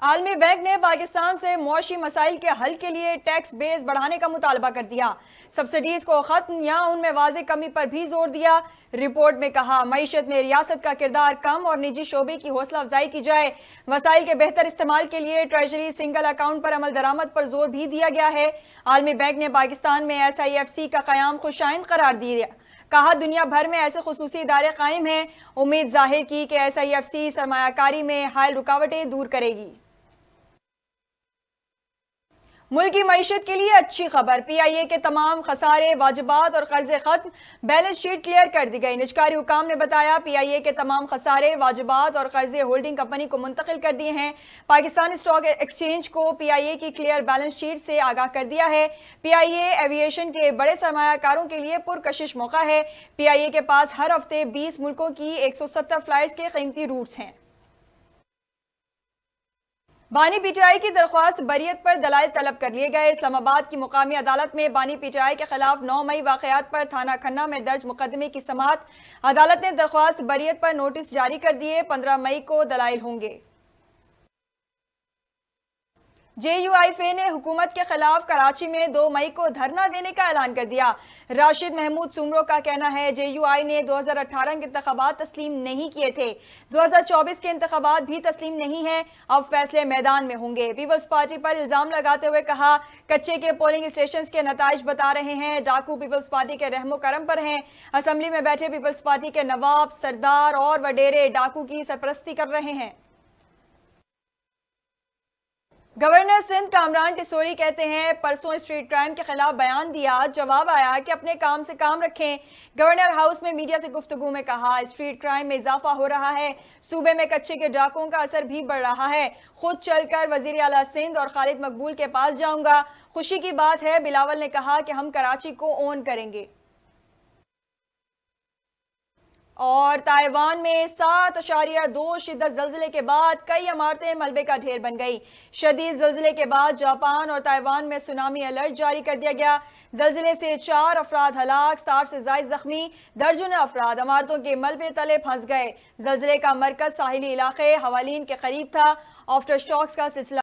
عالمی بینک نے پاکستان سے معاشی مسائل کے حل کے لیے ٹیکس بیس بڑھانے کا مطالبہ کر دیا۔ سبسڈیز کو ختم یا ان میں واضح کمی پر بھی زور دیا۔ رپورٹ میں کہا معیشت میں ریاست کا کردار کم اور نجی شعبے کی حوصلہ افزائی کی جائے۔ وسائل کے بہتر استعمال کے لیے ٹریجری سنگل اکاؤنٹ پر عمل درآمد پر زور بھی دیا گیا ہے۔ عالمی بینک نے پاکستان میں SIFC کا قیام خوشائند قرار دیا۔ کہا دنیا بھر میں ایسے خصوصی ادارے قائم ہیں۔ امید ظاہر کی کہ SIFC سرمایہ کاری میں حائل رکاوٹیں دور کرے گی۔ ملک کی معیشت کے لیے اچھی خبر، PIA کے تمام خسارے، واجبات اور قرضے ختم، بیلنس شیٹ کلیئر کر دی گئی۔ نجکاری حکام نے بتایا PIA کے تمام خسارے، واجبات اور قرضے ہولڈنگ کمپنی کو منتقل کر دیے ہیں۔ پاکستان اسٹاک ایکسچینج کو PIA کی کلیئر بیلنس شیٹ سے آگاہ کر دیا ہے۔ PIA ایویشن کے بڑے سرمایہ کاروں کے لیے پرکشش موقع ہے۔ PIA کے پاس ہر ہفتے 20 ملکوں کی 170 فلائٹس کے قیمتی روٹس ہیں۔ بانی PTI کی درخواست بریت پر دلائل طلب کر لیے گئے۔ اسلام آباد کی مقامی عدالت میں بانی PTI کے خلاف 9 مئی واقعات پر تھانہ کھنہ میں درج مقدمے کی سماعت۔ عدالت نے درخواست بریت پر نوٹس جاری کر دیے۔ 15 مئی کو دلائل ہوں گے۔ JUIFA نے حکومت کے خلاف کراچی میں 2 مئی کو دھرنا دینے کا اعلان کر دیا۔ راشد محمود سومرو کا کہنا ہے JUI نے 2018 کے انتخابات تسلیم نہیں کیے تھے، 2024 کے انتخابات بھی تسلیم نہیں ہیں، اب فیصلے میدان میں ہوں گے۔ پیپلز پارٹی پر الزام لگاتے ہوئے کہا کچے کے پولنگ اسٹیشنز کے نتائج بتا رہے ہیں، ڈاکو پیپلز پارٹی کے رحم و کرم پر ہیں۔ اسمبلی میں بیٹھے پیپلز پارٹی کے نواب، سردار اور وڈیرے ڈاکو کی سرپرستی کر رہے ہیں۔ گورنر سندھ کامران ٹیسوری کہتے ہیں پرسوں اسٹریٹ کرائم کے خلاف بیان دیا، جواب آیا کہ اپنے کام سے کام رکھیں۔ گورنر ہاؤس میں میڈیا سے گفتگو میں کہا اسٹریٹ کرائم میں اضافہ ہو رہا ہے، صوبے میں کچے کے ڈاکوؤں کا اثر بھی بڑھ رہا ہے، خود چل کر وزیر اعلیٰ سندھ اور خالد مقبول کے پاس جاؤں گا۔ خوشی کی بات ہے بلاول نے کہا کہ ہم کراچی کو اون کریں گے۔ اور تائیوان میں 7.2 شدت زلزلے کے بعد کئی عمارتیں ملبے کا ڈھیر بن گئی۔ شدید زلزلے کے بعد جاپان اور تائیوان میں سونامی الرٹ جاری کر دیا گیا۔ زلزلے سے 4 افراد ہلاک، 60 سے زائد زخمی، درجنوں افراد عمارتوں کے ملبے تلے پھنس گئے۔ زلزلے کا مرکز ساحلی علاقے حوالین کے قریب تھا۔ آفٹر شاکس کا سلسلہ